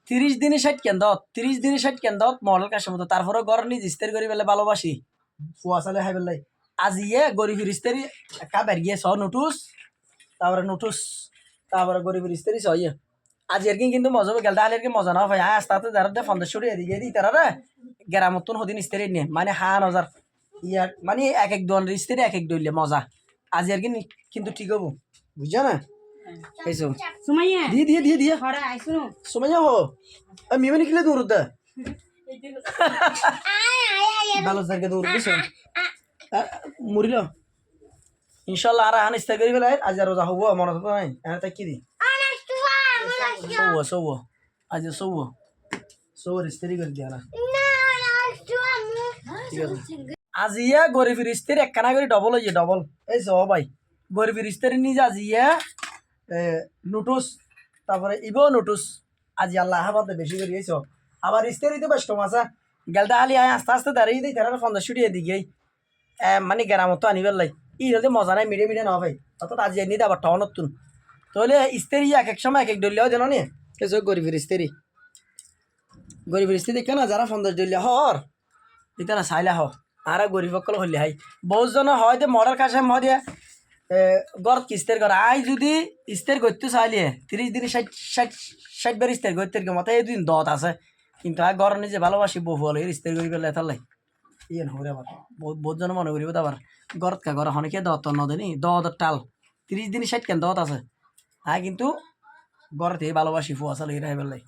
30 দিনে 60 মডেল কাশের মতো তারপরে ঘর নিজ ইস্তের করি বেলে ভালোবাসি ফুয়া চালে হাই বেলাই আজিয়ে গরিবের ইস্তেরি কাবার গিয়ে ছ নোটুস তারপরে গরিবের ইস্তেরি ছ ইয়ে আজি আর কিন্তু মজা হবে গেল তাহলে মজা না ভাই আস্তে আস্তে যারা 50 এদিকে দিই তারা রে গেরামতন হদিন ইস্তেরি নিয়ে মানে 5,000 ইয়ার মানে এক দোয়ান ইস্তেরি এক দইলে মজা আজি আর কিন্তু ঠিক হবো বুঝছো না এইসব সুমাইয়া দিয়ে হড়া আইসুনো সুমাইয়া হো মিমনি কিলে দূর দে ভালো সারকে দূর দিছ মুরিল ইনশাআল্লাহ আর আন ইস্তা করি ফেলাই আজ আর রোজা হবো মনে তো নাই এনে তাই কি দি সৌ আজ সৌ ইস্তারি করে দিয়া না ঠিক আছে আজিয়া গরিবের ইস্তারি একখানা করে ডবল হইছে ডবল এই জ ভাই গরিবের ইস্তারি নিজে আজিয়া নোটুস তারপরে ইবো নোটুস আজি আল্লাহ হাবাদ বেশি করে গেছ আবার ইস্তারি তো বেশ কম আছে গেলটা আলি আয় আস্তে আস্তে দাঁড়িয়ে দিই তারা 50 এদিকে মানে গেরামতো আনিবার লাই ই হলে মজা নাই মিডিয়ে না ভাই অর্থাৎ আজি এনে আবার টাউন নতুন তাহলে ইস্তারি এক সময় এক ডলিয়াও জানো নি কেসো গরিবের ইস্তারি কেন যারা 50 ডলিয়া হর এটা না চাইলে হ আর গরিব সকল হলে হাই বহুজন হয় যে মরার কাছে মরিয়া গড় কিস্তের ঘর আই যদি ইস্তের করতে চাইলে 30 দিনে 60 বার ইস্তের করতে মতো এই দুদিন দত আছে কিন্তু আর গড় নিজে ভালোবাসি বহু হলো এর ইস্তের করি পেলে এতার লাই ইয়ে নহরে আবার বহুত জন মনে করিব আবার গড়ত কা ঘর হনেকে দত নদেনি দত টাল 30 দিনে 60 কেন দত আছে হ্যাঁ কিন্তু গড়তে ভালোবাসি ফুয়া চাল এরাই বেলাই